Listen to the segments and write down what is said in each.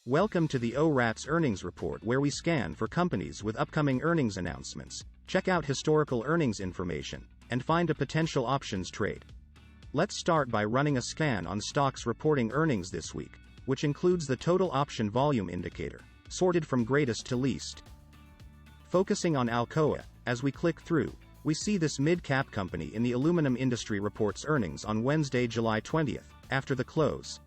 Welcome to the ORATS earnings report, where we scan for companies with upcoming earnings announcements, check out historical earnings information, and find a potential options trade. Let's start by running a scan on stocks reporting earnings this week, which includes the total option volume indicator, sorted from greatest to least. Focusing on Alcoa, as we click through, we see this mid-cap company in the aluminum industry reports earnings on Wednesday, July 20th, after the close.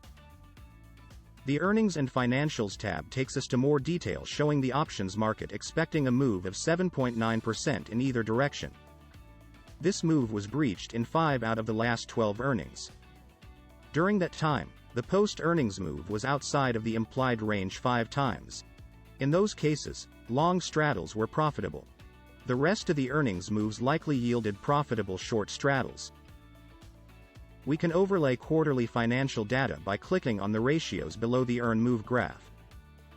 The Earnings and Financials tab takes us to more detail, showing the options market expecting a move of 7.9% in either direction. This move was breached in 5 out of the last 12 earnings. During that time, the post-earnings move was outside of the implied range 5 times. In those cases, long straddles were profitable. The rest of the earnings moves likely yielded profitable short straddles. We can overlay quarterly financial data by clicking on the ratios below the earn move graph.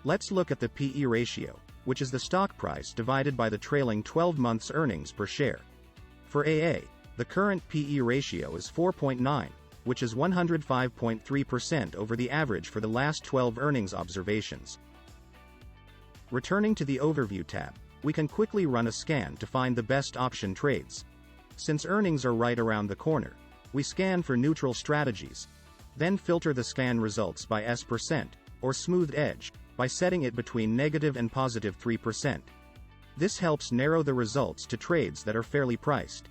Let's look at the PE ratio, which is the stock price divided by the trailing 12 months earnings per share. For AA, the current PE ratio is 4.9, which is 105.3% over the average for the last 12 earnings observations. Returning to the Overview tab, we can quickly run a scan to find the best option trades. Since earnings are right around the corner, we scan for neutral strategies, then filter the scan results by S%, or smoothed edge, by setting it between negative and positive 3%. This helps narrow the results to trades that are fairly priced.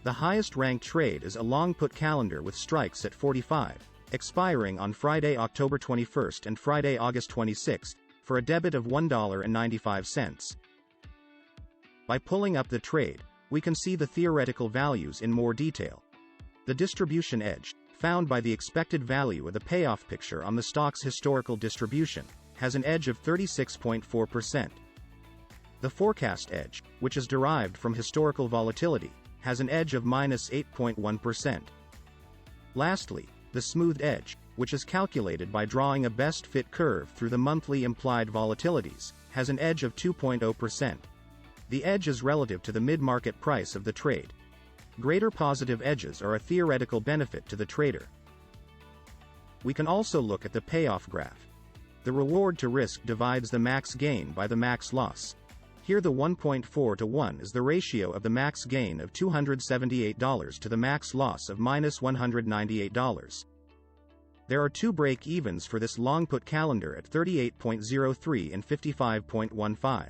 The highest ranked trade is a long put calendar with strikes at 45, expiring on Friday, October 21st and Friday, August 26th, for a debit of $1.95. By pulling up the trade, we can see the theoretical values in more detail. The distribution edge, found by the expected value of the payoff picture on the stock's historical distribution, has an edge of 36.4%. The forecast edge, which is derived from historical volatility, has an edge of -8.1%. Lastly, the smoothed edge, which is calculated by drawing a best fit curve through the monthly implied volatilities, has an edge of 2.0%. The edge is relative to the mid-market price of the trade. Greater positive edges are a theoretical benefit to the trader. We can also look at the payoff graph. The reward to risk divides the max gain by the max loss. Here the 1.4 to 1 is the ratio of the max gain of $278 to the max loss of -$198. There are 2 break-evens for this long put calendar at 38.03 and 55.15.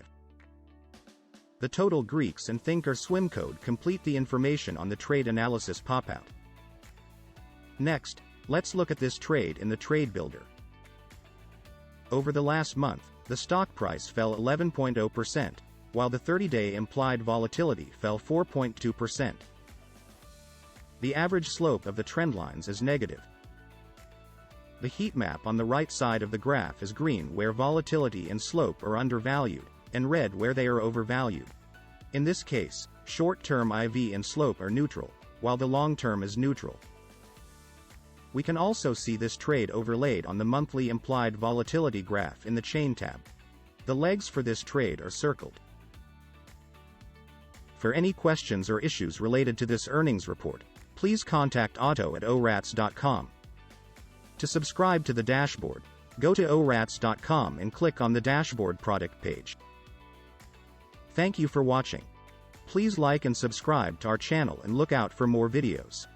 The total Greeks and Think or Swim code complete the information on the trade analysis pop-out. Next, let's look at this trade in the Trade Builder. Over the last month, the stock price fell 11.0%, while the 30-day implied volatility fell 4.2%. The average slope of the trendlines is negative. The heat map on the right side of the graph is green where volatility and slope are undervalued, and red where they are overvalued. In this case, short-term IV and slope are neutral, while the long-term is neutral. We can also see this trade overlaid on the monthly implied volatility graph in the Chain tab. The legs for this trade are circled. For any questions or issues related to this earnings report, please contact Otto at orats.com. To subscribe to the dashboard, go to orats.com and click on the dashboard product page. Thank you for watching. Please like and subscribe to our channel and look out for more videos.